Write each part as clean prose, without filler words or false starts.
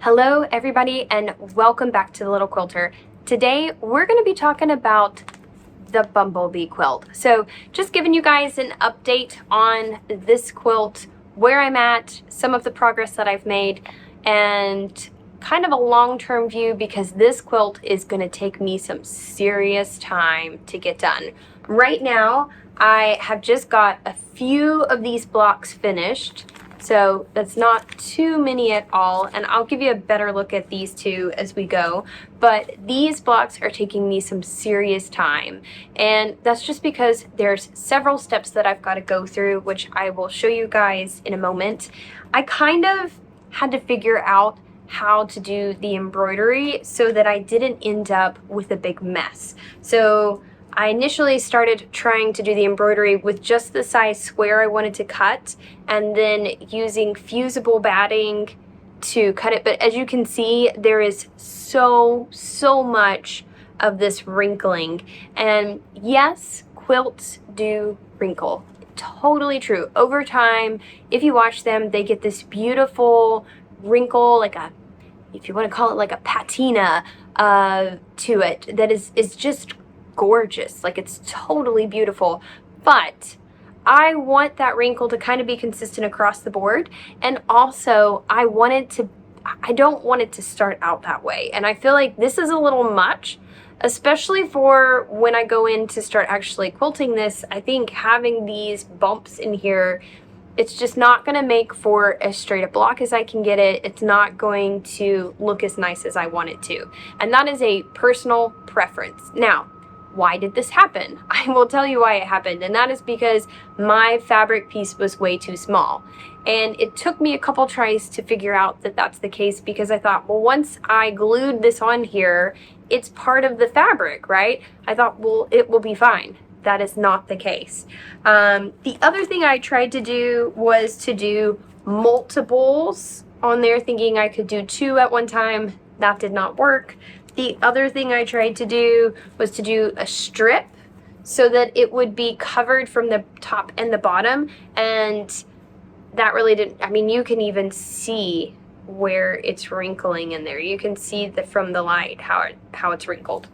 Hello everybody and welcome back to The Little Quilter. Today we're going to be talking about the Bumblebee quilt. So just giving you guys an update on this quilt, where I'm at, some of the progress that I've made, and kind of a long-term view because this quilt is going to take me some serious time to get done. Right now I have just got a few of these blocks finished. So that's not too many at all, and I'll give you a better look at these two as we go. But these blocks are taking me some serious time, and that's just because there's several steps that I've got to go through, which I will show you guys in a moment. I kind of had to figure out how to do the embroidery so that I didn't end up with a big mess. So I initially started trying to do the embroidery with just the size square I wanted to cut, and then using fusible batting to cut it. But as you can see, there is so much of this wrinkling. And yes, quilts do wrinkle. Totally true. Over time, if you wash them, they get this beautiful wrinkle, like a, if you want to call it like a patina to it, that is just gorgeous. Like, it's totally beautiful. But I want that wrinkle to kind of be consistent across the board, and also I don't want it to start out that way. And I feel like this is a little much, especially for when I go in to start actually quilting this. I think having these bumps in here, it's just not going to make for as straight a block as I can get it. It's not going to look as nice as I want it to. And that is a personal preference. Now, why did this happen? I will tell you why it happened, and that is because my fabric piece was way too small. And it took me a couple tries to figure out that that's the case, because I thought, well, once I glued this on here, it's part of the fabric, right? I thought, well, it will be fine. That is not the case. The other thing I tried to do was to do multiples on there, thinking I could do 2 at one time. That did not work. The other thing I tried to do was to do a strip so that it would be covered from the top and the bottom, and that really didn't, I mean, you can even see where it's wrinkling in there. You can see from the light how it's wrinkled.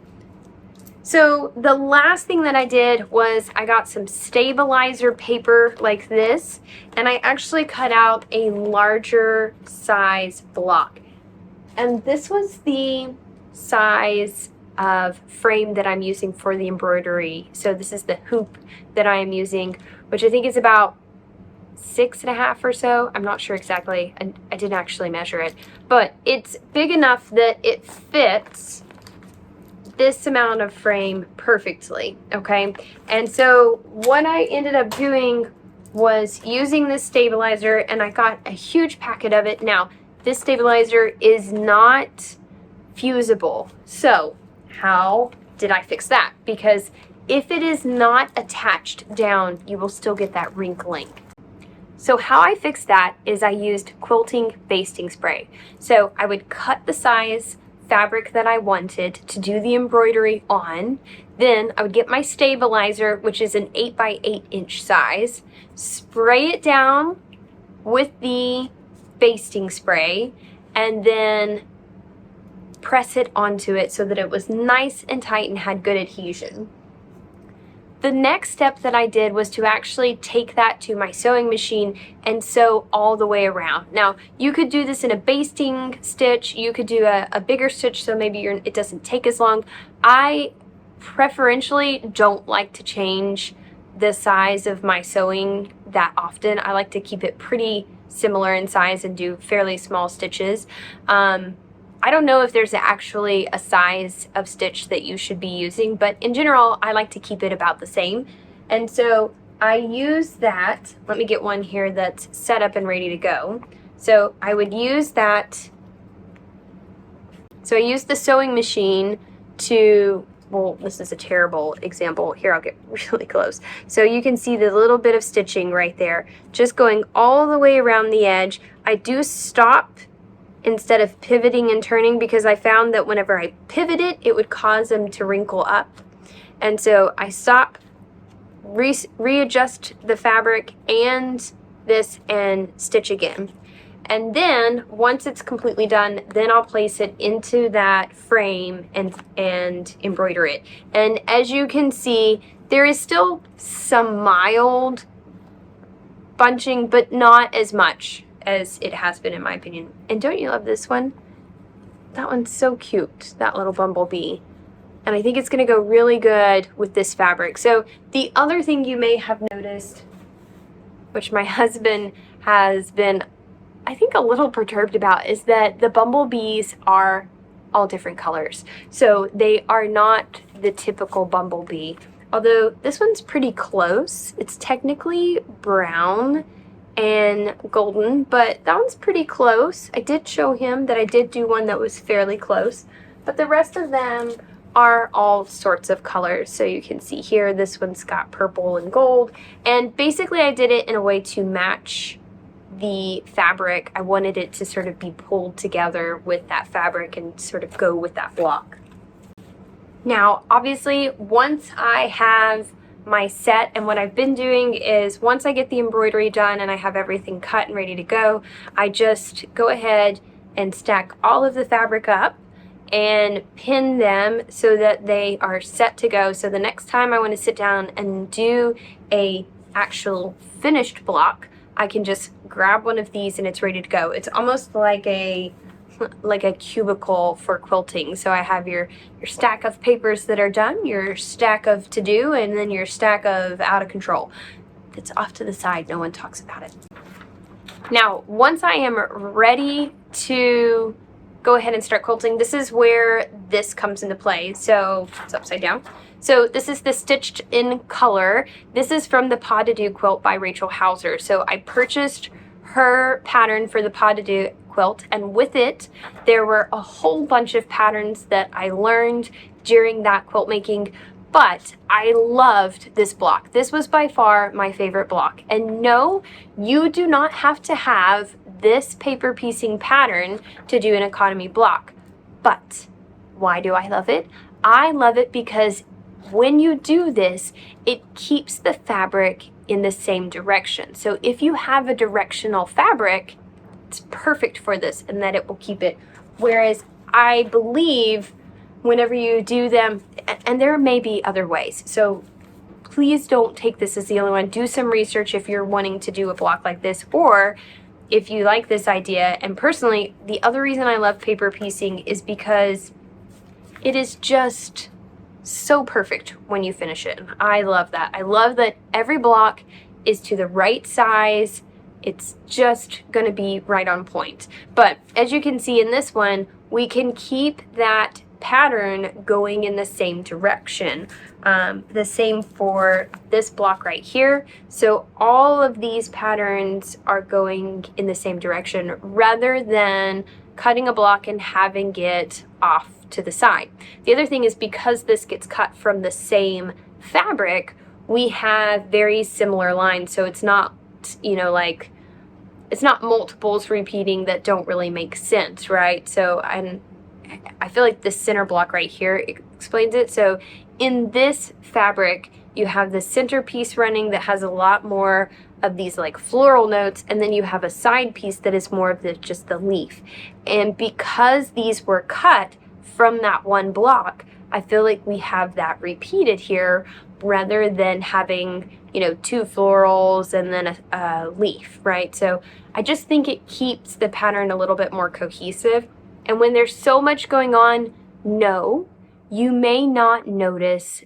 So the last thing that I did was I got some stabilizer paper like this, and I actually cut out a larger size block. And this was the size of frame that I'm using for the embroidery. So this is the hoop that I am using, which I think is about 6.5 or so. I'm not sure exactly. I didn't actually measure it, but it's big enough that it fits this amount of frame perfectly, okay? And so what I ended up doing was using this stabilizer, and I got a huge packet of it. Now, this stabilizer is not fusible. So how did I fix that? Because if it is not attached down, you will still get that wrinkling. So how I fixed that is I used quilting basting spray. So I would cut the size fabric that I wanted to do the embroidery on. Then I would get my stabilizer, which is an 8 by 8 inch size, spray it down with the basting spray, and then press it onto it so that it was nice and tight and had good adhesion. The next step that I did was to actually take that to my sewing machine and sew all the way around. Now, you could do this in a basting stitch, you could do a bigger stitch so maybe it doesn't take as long. I preferentially don't like to change the size of my sewing that often. I like to keep it pretty similar in size and do fairly small stitches. I don't know if there's actually a size of stitch that you should be using, but in general, I like to keep it about the same. And so I use that. Let me get one here that's set up and ready to go. So I would use that. So I use the sewing machine to, well, this is a terrible example. Here, I'll get really close. So you can see the little bit of stitching right there, just going all the way around the edge. I do stop instead of pivoting and turning, because I found that whenever I pivot it, it would cause them to wrinkle up. And so I stop, readjust the fabric and this, and stitch again. And then once it's completely done, then I'll place it into that frame and embroider it. And as you can see, there is still some mild bunching, but not as much as it has been in my opinion. And don't you love this one? That one's so cute, that little bumblebee. And I think it's going to go really good with this fabric. So the other thing you may have noticed, which my husband has been, I think, a little perturbed about, is that the bumblebees are all different colors. So they are not the typical bumblebee. Although this one's pretty close. It's technically brown and golden, but that one's pretty close. I did show him that I did do one that was fairly close, but the rest of them are all sorts of colors. So you can see here, this one's got purple and gold, and basically I did it in a way to match the fabric. I wanted it to sort of be pulled together with that fabric and sort of go with that block. Now, obviously, once I have my set, and what I've been doing is once I get the embroidery done and I have everything cut and ready to go, I just go ahead and stack all of the fabric up and pin them so that they are set to go. So the next time I want to sit down and do a actual finished block, I can just grab one of these and it's ready to go. It's almost like a cubicle for quilting. So I have your stack of papers that are done, your stack of to do, and then your stack of out of control. It's off to the side, no one talks about it. Now, once I am ready to go ahead and start quilting, this is where this comes into play. So it's upside down. So this is the Stitched in Color. This is from the Pas de Deux quilt by Rachel Hauser. So I purchased her pattern for the Pas de Deux quilt, and with it there were a whole bunch of patterns that I learned during that quilt making, but I loved this block. This was by far my favorite block. And no, you do not have to have this paper piecing pattern to do an economy block. But why do I love it? I love it because when you do this, it keeps the fabric in the same direction. So if you have a directional fabric, it's perfect for this, and that it will keep it. Whereas I believe whenever you do them, and there may be other ways, so please don't take this as the only one. Do some research if you're wanting to do a block like this, or if you like this idea. And personally, the other reason I love paper piecing is because it is just so perfect when you finish it. I love that. I love that every block is to the right size. It's just going to be right on point. But as you can see in this one, we can keep that pattern going in the same direction. The same for this block right here. So all of these patterns are going in the same direction rather than cutting a block and having it off to the side. The other thing is, because this gets cut from the same fabric, we have very similar lines. So it's not, you know, like, it's not multiples repeating that don't really make sense, right? So I feel like this center block right here explains it. So in this fabric, you have the center piece running that has a lot more of these like floral notes, and then you have a side piece that is more of just the leaf. And because these were cut from that one block, I feel like we have that repeated here rather than having, you know, two florals and then a leaf, right? So I just think it keeps the pattern a little bit more cohesive. And when there's so much going on, no, you may not notice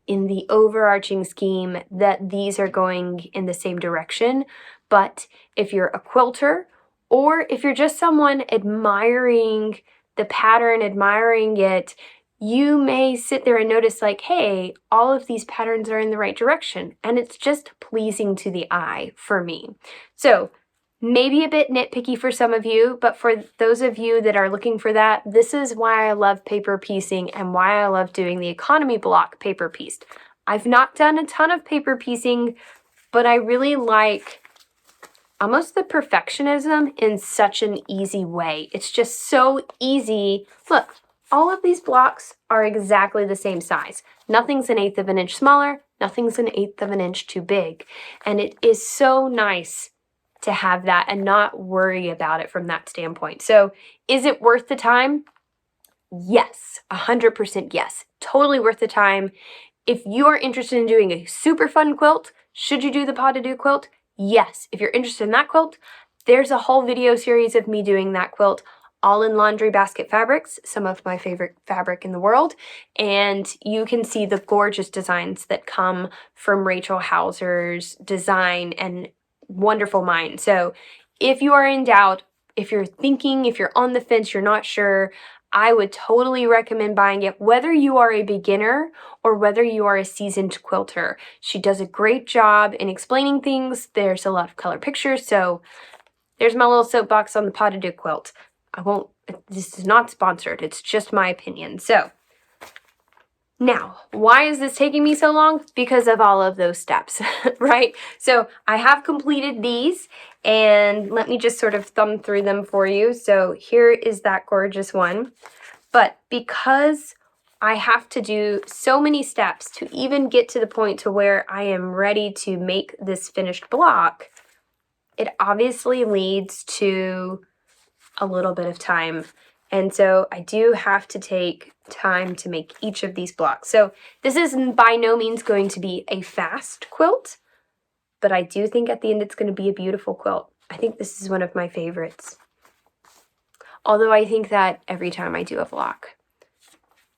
in the overarching scheme that these are going in the same direction. But if you're a quilter, or if you're just someone admiring the pattern, admiring it, you may sit there and notice like, hey, all of these patterns are in the right direction, and it's just pleasing to the eye for me. So maybe a bit nitpicky for some of you, but for those of you that are looking for that, this is why I love paper piecing and why I love doing the economy block paper pieced. I've not done a ton of paper piecing, but I really like almost the perfectionism in such an easy way. It's just so easy. Look, all of these blocks are exactly the same size. Nothing's 1/8 of an inch smaller, nothing's 1/8 of an inch too big. And it is so nice to have that and not worry about it from that standpoint. So is it worth the time? Yes, 100% yes. Totally worth the time. If you are interested in doing a super fun quilt, should you do the Pas de Deux quilt? Yes. If you're interested in that quilt, there's a whole video series of me doing that quilt, all in laundry basket fabrics, some of my favorite fabric in the world, and you can see the gorgeous designs that come from Rachel Hauser's design and wonderful mind. So if you are in doubt, if you're thinking, if you're on the fence, you're not sure, I would totally recommend buying it, whether you are a beginner or whether you are a seasoned quilter. She does a great job in explaining things. There's a lot of color pictures, so there's my little soapbox on the Pas de Deux quilt. This is not sponsored, it's just my opinion. So, now, why is this taking me so long? Because of all of those steps, right? So I have completed these, and let me just sort of thumb through them for you. So here is that gorgeous one. But because I have to do so many steps to even get to the point to where I am ready to make this finished block, it obviously leads to a little bit of time. And so I do have to take time to make each of these blocks. So this is by no means going to be a fast quilt, but I do think at the end it's going to be a beautiful quilt. I think this is one of my favorites. Although I think that every time I do a block.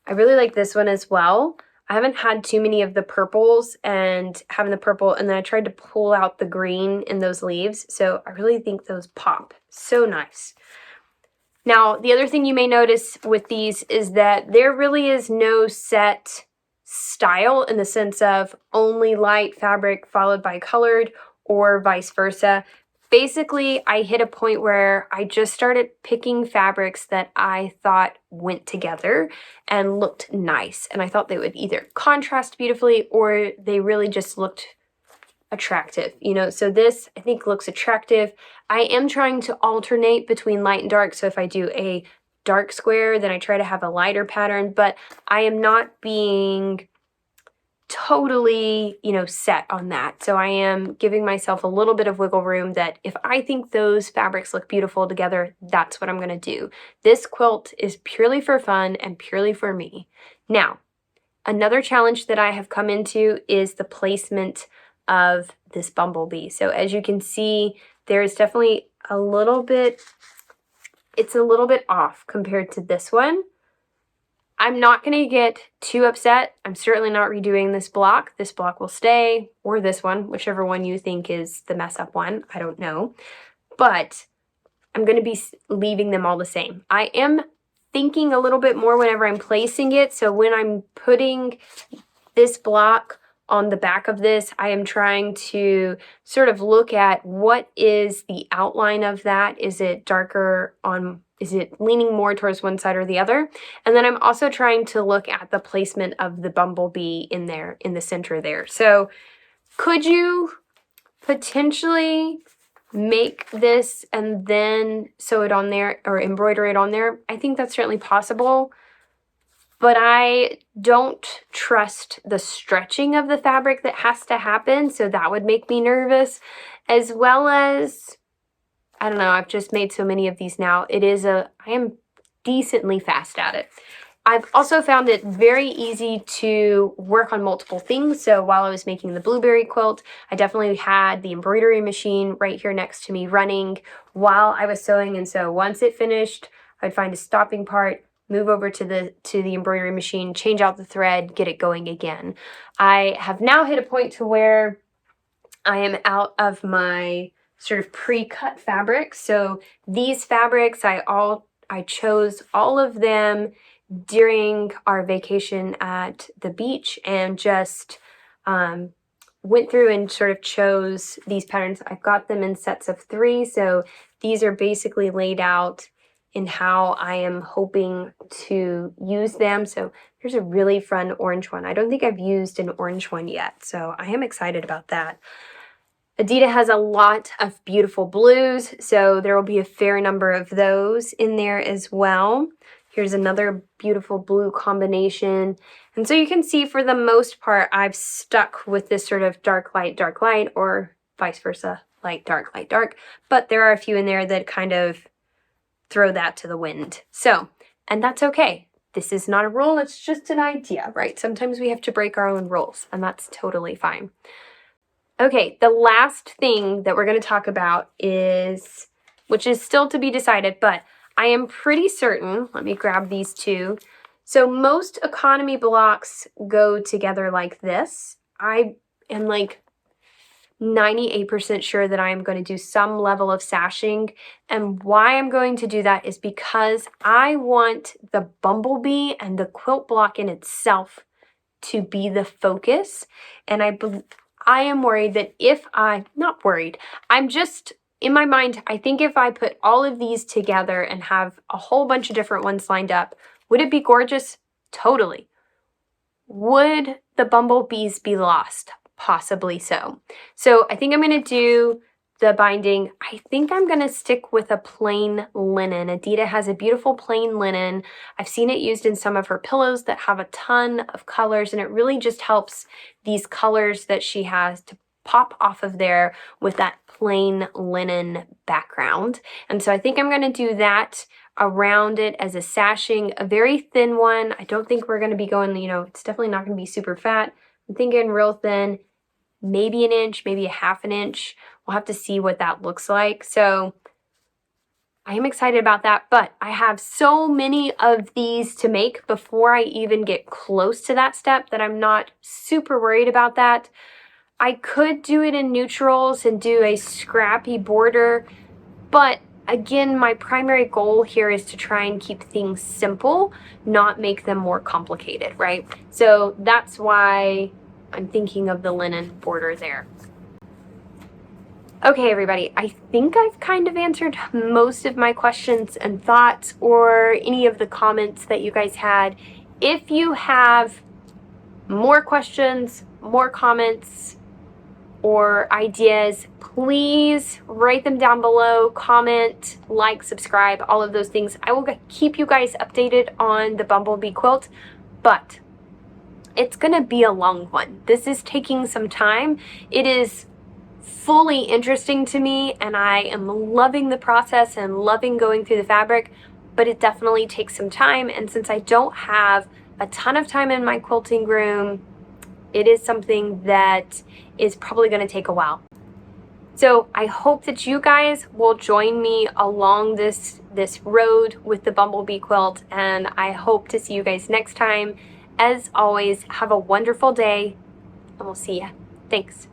I really like this one as well. I haven't had too many of the purples, and having the purple, and then I tried to pull out the green in those leaves. So I really think those pop. So nice. Now, the other thing you may notice with these is that there really is no set style in the sense of only light fabric followed by colored or vice versa. Basically, I hit a point where I just started picking fabrics that I thought went together and looked nice. And I thought they would either contrast beautifully or they really just looked attractive, you know. So this I think looks attractive. I am trying to alternate between light and dark, so if I do a dark square then I try to have a lighter pattern, but I am not being totally, you know, set on that. So I am giving myself a little bit of wiggle room that if I think those fabrics look beautiful together, that's what I'm going to do. This quilt is purely for fun and purely for me. Now, another challenge that I have come into is the placement of this bumblebee. So as you can see, there is definitely a little bit, it's a little bit off compared to this one. I'm not going to get too upset. I'm certainly not redoing this block. This block will stay, or this one, whichever one you think is the mess up one. I don't know. But I'm going to be leaving them all the same. I am thinking a little bit more whenever I'm placing it. So when I'm putting this block on the back of this, I am trying to sort of look at what is the outline of that. Is it darker on, is it leaning more towards one side or the other? And then I'm also trying to look at the placement of the bumblebee in there, in the center there. So could you potentially make this and then sew it on there or embroider it on there? I think that's certainly possible. But I don't trust the stretching of the fabric that has to happen, so that would make me nervous, as well as, I don't know, I've just made so many of these now. I am decently fast at it. I've also found it very easy to work on multiple things. So while I was making the blueberry quilt, I definitely had the embroidery machine right here next to me running while I was sewing. And so once it finished, I'd find a stopping part, move over to the embroidery machine, change out the thread, get it going again. I have now hit a point to where I am out of my sort of pre-cut fabrics. So these fabrics, I chose all of them during our vacation at the beach and just went through and sort of chose these patterns. I've got them in sets of 3, so these are basically laid out in how I am hoping to use them. So here's a really fun orange one. I don't think I've used an orange one yet, so I am excited about that. Adida has a lot of beautiful blues, so there will be a fair number of those in there as well. Here's another beautiful blue combination. And so you can see for the most part, I've stuck with this sort of dark light, or vice versa, light, dark, light, dark. But there are a few in there that kind of throw that to the wind. So, and that's okay. This is not a rule, it's just an idea, right? Sometimes we have to break our own rules, and that's totally fine. Okay, the last thing that we're going to talk about is, which is still to be decided, but I am pretty certain, let me grab these two. So most economy blocks go together like this. I am like 98% sure that I am going to do some level of sashing. And why I'm going to do that is because I want the Bumblebee and the quilt block in itself to be the focus. And I am worried that not worried, I'm just, in my mind, I think if I put all of these together and have a whole bunch of different ones lined up, would it be gorgeous? Totally. Would the bumblebees be lost? Possibly so. So I think I'm going to do the binding. I think I'm going to stick with a plain linen. Adita has a beautiful plain linen. I've seen it used in some of her pillows that have a ton of colors, and it really just helps these colors that she has to pop off of there with that plain linen background. And so I think I'm going to do that around it as a sashing, a very thin one. I don't think we're going to be going, it's definitely not going to be super fat. I'm thinking real thin, maybe an inch, maybe a half an inch. We'll have to see what that looks like. So I am excited about that, but I have so many of these to make before I even get close to that step that I'm not super worried about that. I could do it in neutrals and do a scrappy border, but again, my primary goal here is to try and keep things simple, not make them more complicated, right? So that's why I'm thinking of the linen border there. Okay, everybody, I think I've kind of answered most of my questions and thoughts or any of the comments that you guys had. If you have more questions, more comments, or ideas, please write them down below, comment, like, subscribe, all of those things. I will keep you guys updated on the Bumblebee quilt, but it's gonna be a long one. This is taking some time. It is fully interesting to me, and I am loving the process and loving going through the fabric, but it definitely takes some time, and since I don't have a ton of time in my quilting room, it is something that is probably going to take a while. So I hope that you guys will join me along this road with the Bumblebee quilt, and I hope to see you guys next time. As always, have a wonderful day, and we'll see ya. Thanks.